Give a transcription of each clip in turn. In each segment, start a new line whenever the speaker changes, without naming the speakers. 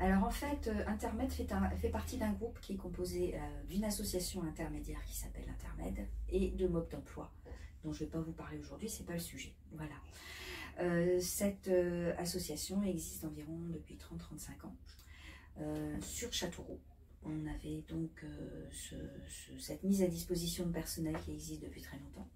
Alors en fait, Intermed fait partie d'un groupe qui est composé d'une association intermédiaire qui s'appelle Intermed et de Mode d'emploi, dont je ne vais pas vous parler aujourd'hui, c'est pas le sujet. Voilà. Cette association existe environ depuis 30-35 ans sur Châteauroux. On avait donc cette mise à disposition de personnel qui existe depuis très longtemps.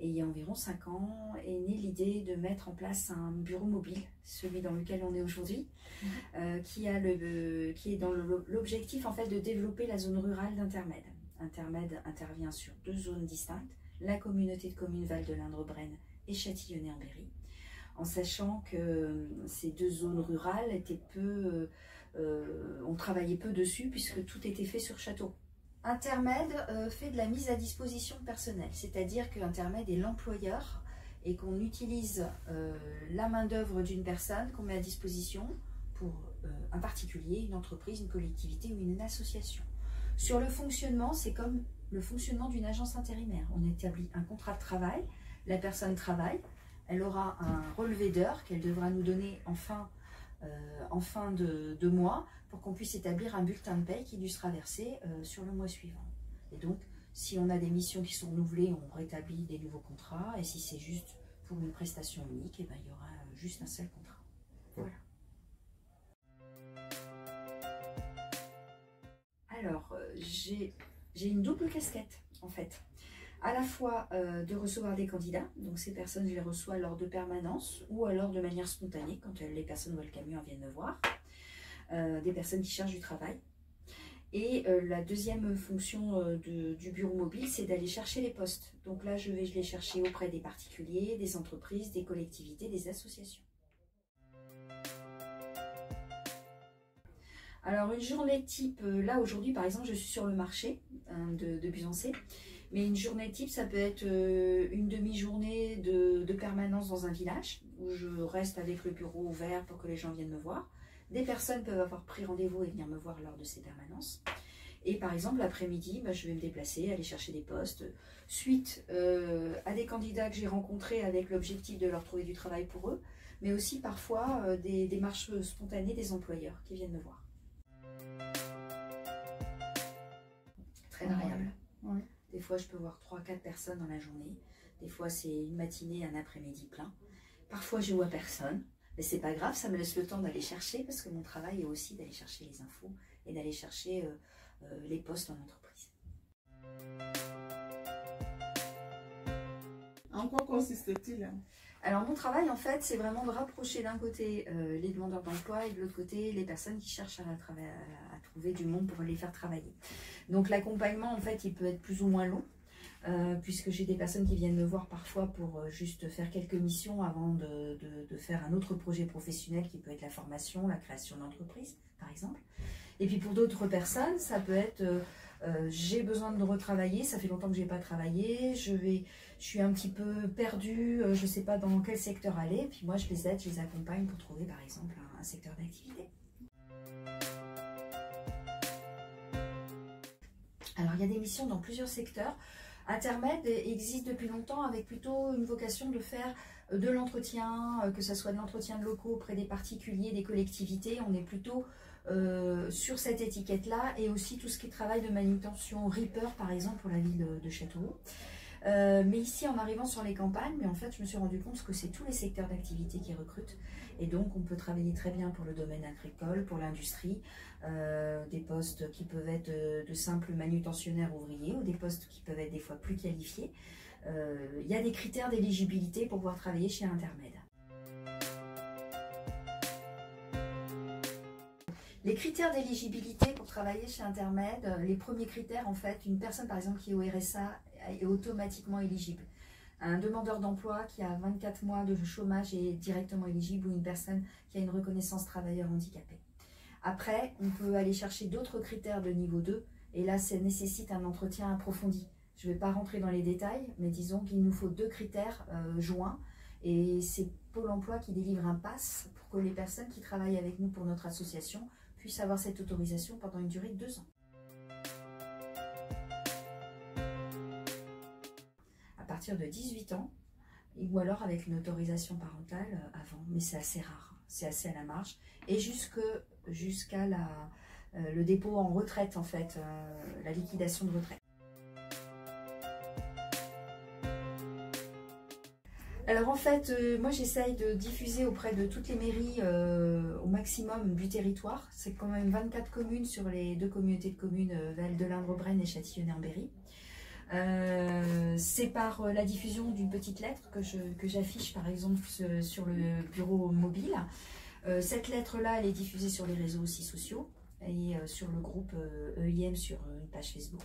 Et il y a environ 5 ans est née l'idée de mettre en place un bureau mobile, celui dans lequel on est aujourd'hui, qui est dans l'objectif en fait de développer la zone rurale d'Intermed. Intermed intervient sur 2 zones distinctes, la communauté de communes Val de l'Indre-Brenne et Châtillonnay-en-Berry, en sachant que ces 2 zones rurales étaient on travaillait peu dessus puisque tout était fait sur Châteauroux. Intermed fait de la mise à disposition personnelle, c'est-à-dire que Intermed est l'employeur et qu'on utilise la main-d'œuvre d'une personne qu'on met à disposition pour un particulier, une entreprise, une collectivité ou une association. Sur le fonctionnement, c'est comme le fonctionnement d'une agence intérimaire. On établit un contrat de travail, la personne travaille, elle aura un relevé d'heures qu'elle devra nous donner en fin de mois pour qu'on puisse établir un bulletin de paie qui lui sera versé sur le mois suivant. Et donc, si on a des missions qui sont renouvelées, on rétablit des nouveaux contrats. Et si c'est juste pour une prestation unique, eh ben, il y aura juste un seul contrat. Voilà. Alors, j'ai une double casquette, en fait. À la fois de recevoir des candidats, donc ces personnes, je les reçois lors de permanence ou alors de manière spontanée, quand les personnes voient le camion viennent me voir, des personnes qui cherchent du travail. Et la deuxième fonction du bureau mobile, c'est d'aller chercher les postes. Donc là, je vais les chercher auprès des particuliers, des entreprises, des collectivités, des associations. Alors une journée type, là aujourd'hui par exemple, je suis sur le marché de Busancé. Mais une journée type, ça peut être une demi-journée de permanence dans un village, où je reste avec le bureau ouvert pour que les gens viennent me voir. Des personnes peuvent avoir pris rendez-vous et venir me voir lors de ces permanences. Et par exemple, l'après-midi, je vais me déplacer, aller chercher des postes, suite à des candidats que j'ai rencontrés avec l'objectif de leur trouver du travail pour eux, mais aussi parfois des démarches spontanées des employeurs qui viennent me voir. Très variable.
Ouais.
Des fois, je peux voir 3-4 personnes dans la journée. Des fois, c'est une matinée, un après-midi plein. Parfois, je vois personne. Mais c'est pas grave, ça me laisse le temps d'aller chercher parce que mon travail est aussi d'aller chercher les infos et d'aller chercher les postes en entreprise.
En quoi consiste-t-il?
Alors, mon travail, en fait, c'est vraiment de rapprocher d'un côté les demandeurs d'emploi et de l'autre côté les personnes qui cherchent à trouver du monde pour les faire travailler. Donc, l'accompagnement, en fait, il peut être plus ou moins long, puisque j'ai des personnes qui viennent me voir parfois pour juste faire quelques missions avant de faire un autre projet professionnel qui peut être la formation, la création d'entreprise, par exemple. Et puis, pour d'autres personnes, ça peut être... j'ai besoin de retravailler, ça fait longtemps que je n'ai pas travaillé, je suis un petit peu perdue, je ne sais pas dans quel secteur aller, puis moi je les aide, je les accompagne pour trouver par exemple un secteur d'activité. Alors il y a des missions dans plusieurs secteurs. Intermed existe depuis longtemps avec plutôt une vocation de faire de l'entretien, que ce soit de l'entretien de locaux auprès des particuliers, des collectivités, on est plutôt sur cette étiquette-là, et aussi tout ce qui est travail de manutention Reaper par exemple pour la ville de Châteauroux. Mais ici en arrivant sur les campagnes, mais en fait je me suis rendu compte que c'est tous les secteurs d'activité qui recrutent, et donc on peut travailler très bien pour le domaine agricole, pour l'industrie, des postes qui peuvent être de simples manutentionnaires ouvriers ou des postes qui peuvent être des fois plus qualifiés. Il y a des critères d'éligibilité pour pouvoir travailler chez Intermed. Les critères d'éligibilité pour travailler chez Intermed, les premiers critères, en fait, une personne par exemple qui est au RSA est automatiquement éligible. Un demandeur d'emploi qui a 24 mois de chômage est directement éligible, ou une personne qui a une reconnaissance travailleur handicapé. Après, on peut aller chercher d'autres critères de niveau 2, et là, ça nécessite un entretien approfondi. Je ne vais pas rentrer dans les détails, mais disons qu'il nous faut 2 critères joints, et c'est Pôle emploi qui délivre un pass pour que les personnes qui travaillent avec nous pour notre association puissent avoir cette autorisation pendant une durée de 2 ans. À partir de 18 ans, ou alors avec une autorisation parentale avant, mais c'est assez rare, c'est assez à la marge, et jusque jusqu'à le dépôt en retraite en fait, la liquidation de retraite. Alors en fait, moi j'essaye de diffuser auprès de toutes les mairies au maximum du territoire. C'est quand même 24 communes sur les 2 communautés de communes, Val de l'Indre-Brenne et Châtillonnay-en-Berry. C'est par la diffusion d'une petite lettre que j'affiche par exemple sur le bureau mobile. Cette lettre-là, elle est diffusée sur les réseaux aussi sociaux et sur le groupe EIM sur une page Facebook.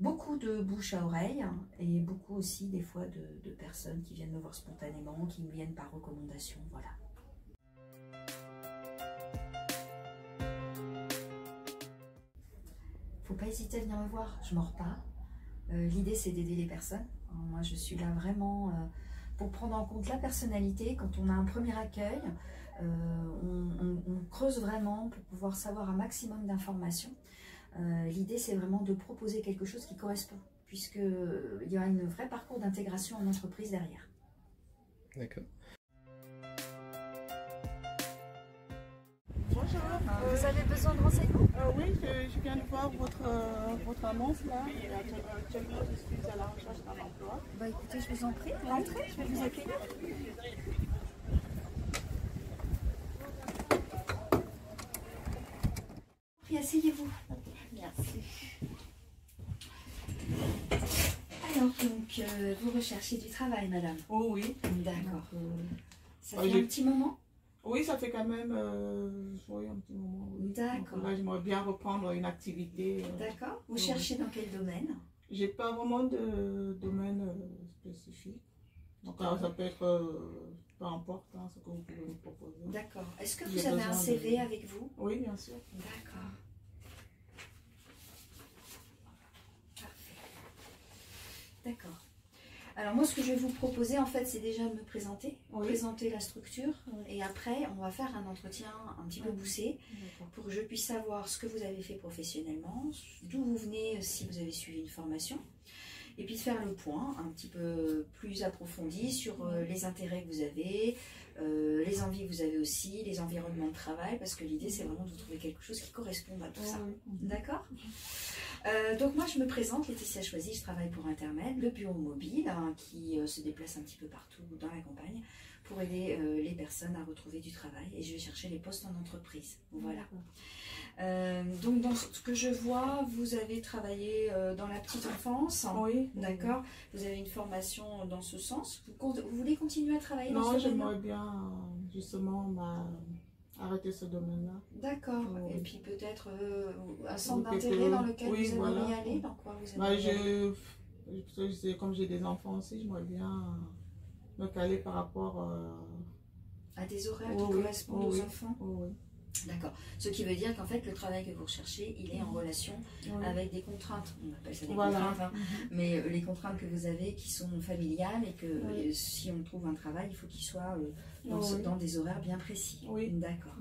Beaucoup de bouche à oreille et beaucoup aussi des fois de personnes qui viennent me voir spontanément, qui me viennent par recommandation, voilà. Faut pas hésiter à venir me voir, je mords pas. L'idée c'est d'aider les personnes. Moi je suis là vraiment pour prendre en compte la personnalité. Quand on a un premier accueil, on creuse vraiment pour pouvoir savoir un maximum d'informations. L'idée c'est vraiment de proposer quelque chose qui correspond, puisqu'il y a un vrai parcours d'intégration en entreprise derrière.
D'accord.
Bonjour.
Vous avez besoin de renseignements?
Oui, je viens de voir votre annonce là. Et actuellement, je suis à la recherche d'un emploi.
Bah écoutez, je vous en prie, rentrez, je vais vous accueillir. Puis asseyez-vous.
Merci.
Alors donc, vous recherchez du travail, madame?
Oh oui.
D'accord. Ça
Ah,
fait un petit moment?
Oui, ça fait quand même oui, un petit moment. Oui.
D'accord.
Donc là, j'aimerais bien reprendre une activité.
D'accord. Vous
oui.
cherchez dans quel domaine?
J'ai pas vraiment de domaine spécifique. Donc là, ça peut être peu importe ce que vous pouvez me proposer.
D'accord. Est-ce que vous avez un CV avec vous?
Oui, bien sûr.
D'accord. Parfait. D'accord. Alors moi, ce que je vais vous proposer, en fait, c'est déjà de me présenter, présenter la structure, et après, on va faire un entretien un petit peu poussé pour que je puisse savoir ce que vous avez fait professionnellement, d'où vous venez, si vous avez suivi une formation, et puis de faire le point un petit peu plus approfondi sur les intérêts que vous avez, les envies que vous avez aussi, les environnements de travail, parce que l'idée, c'est vraiment de trouver quelque chose qui corresponde à tout ça. D'accord ? Donc moi je me présente, Laetitia Choisy, je travaille pour Intermed, le bureau mobile qui se déplace un petit peu partout dans la campagne pour aider les personnes à retrouver du travail, et je vais chercher les postes en entreprise. Voilà. Donc dans ce que je vois, vous avez travaillé dans la petite enfance.
Oui.
D'accord. Vous avez une formation dans ce sens. Vous voulez continuer à travailler dans ce domaine-là?
Non, j'aimerais bien justement arrêter ce domaine-là.
D'accord. Et puis peut-être un centre d'intérêt dans lequel vous aimeriez aller, dans quoi vous aimeriez aller?
Comme j'ai des enfants aussi, j'aimerais bien me caler par rapport
à des horaires qui correspondent aux enfants.
Oui.
D'accord. Ce qui veut dire qu'en fait, le travail que vous recherchez, il est en relation avec des contraintes. On appelle ça des contraintes, hein. Mais les contraintes que vous avez qui sont familiales, et que si on trouve un travail, il faut qu'il soit dans des horaires bien précis. D'accord.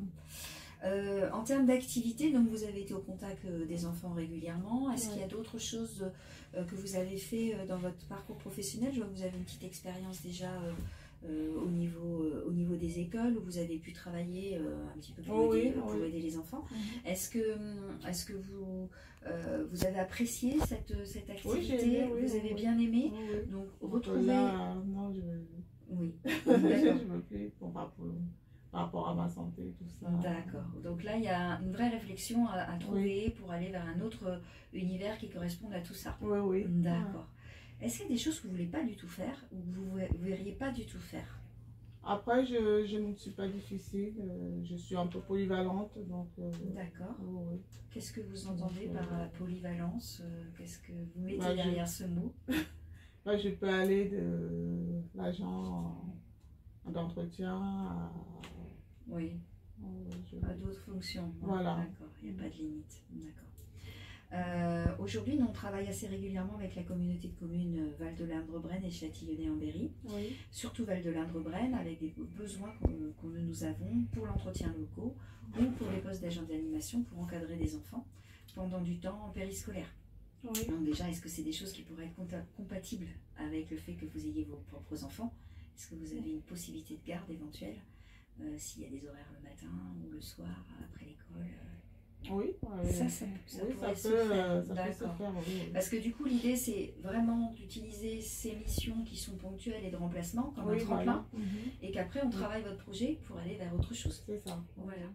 En termes d'activité, donc vous avez été au contact des enfants régulièrement. Est-ce qu'il y a d'autres choses que vous avez fait dans votre parcours professionnel? Je vois que vous avez une petite expérience déjà au niveau des écoles, où vous avez pu travailler un petit peu pour aider les enfants. Est-ce que vous avez apprécié cette activité? Vous avez bien aimé? Donc retrouver...
Non,
Oui.
je me plais par rapport à ma santé et tout ça.
D'accord. Donc là, il y a une vraie réflexion à trouver pour aller vers un autre univers qui corresponde à tout ça.
Oui.
D'accord. Est-ce qu'il y a des choses que vous ne voulez pas du tout faire, ou que vous ne verriez pas du tout faire?
Après, je ne suis pas difficile. Je suis un peu polyvalente.
D'accord. Qu'est-ce que vous entendez par la polyvalence? Qu'est-ce que vous mettez derrière ce mot?
Je peux aller de l'agent d'entretien à...
à d'autres fonctions.
Voilà.
D'accord, il n'y a pas de limite. D'accord. Aujourd'hui, nous on travaille assez régulièrement avec la communauté de communes Val de l'Indre-Brenne et Châtillonnay-en-Berry. Surtout Val de l'Indre-Brenne, avec des besoins que nous avons pour l'entretien locaux ou pour les postes d'agents d'animation pour encadrer des enfants pendant du temps périscolaire. Donc déjà, est-ce que c'est des choses qui pourraient être compatibles avec le fait que vous ayez vos propres enfants? Est-ce que vous avez une possibilité de garde éventuelle s'il y a des horaires le matin ou le soir après l'école.
Oui,
Ça pourrait se faire. D'accord.
Oui.
Parce que du coup, l'idée, c'est vraiment d'utiliser ces missions qui sont ponctuelles et de remplacement comme un tremplin, et qu'après, on travaille votre projet pour aller vers autre chose.
C'est ça.
Voilà.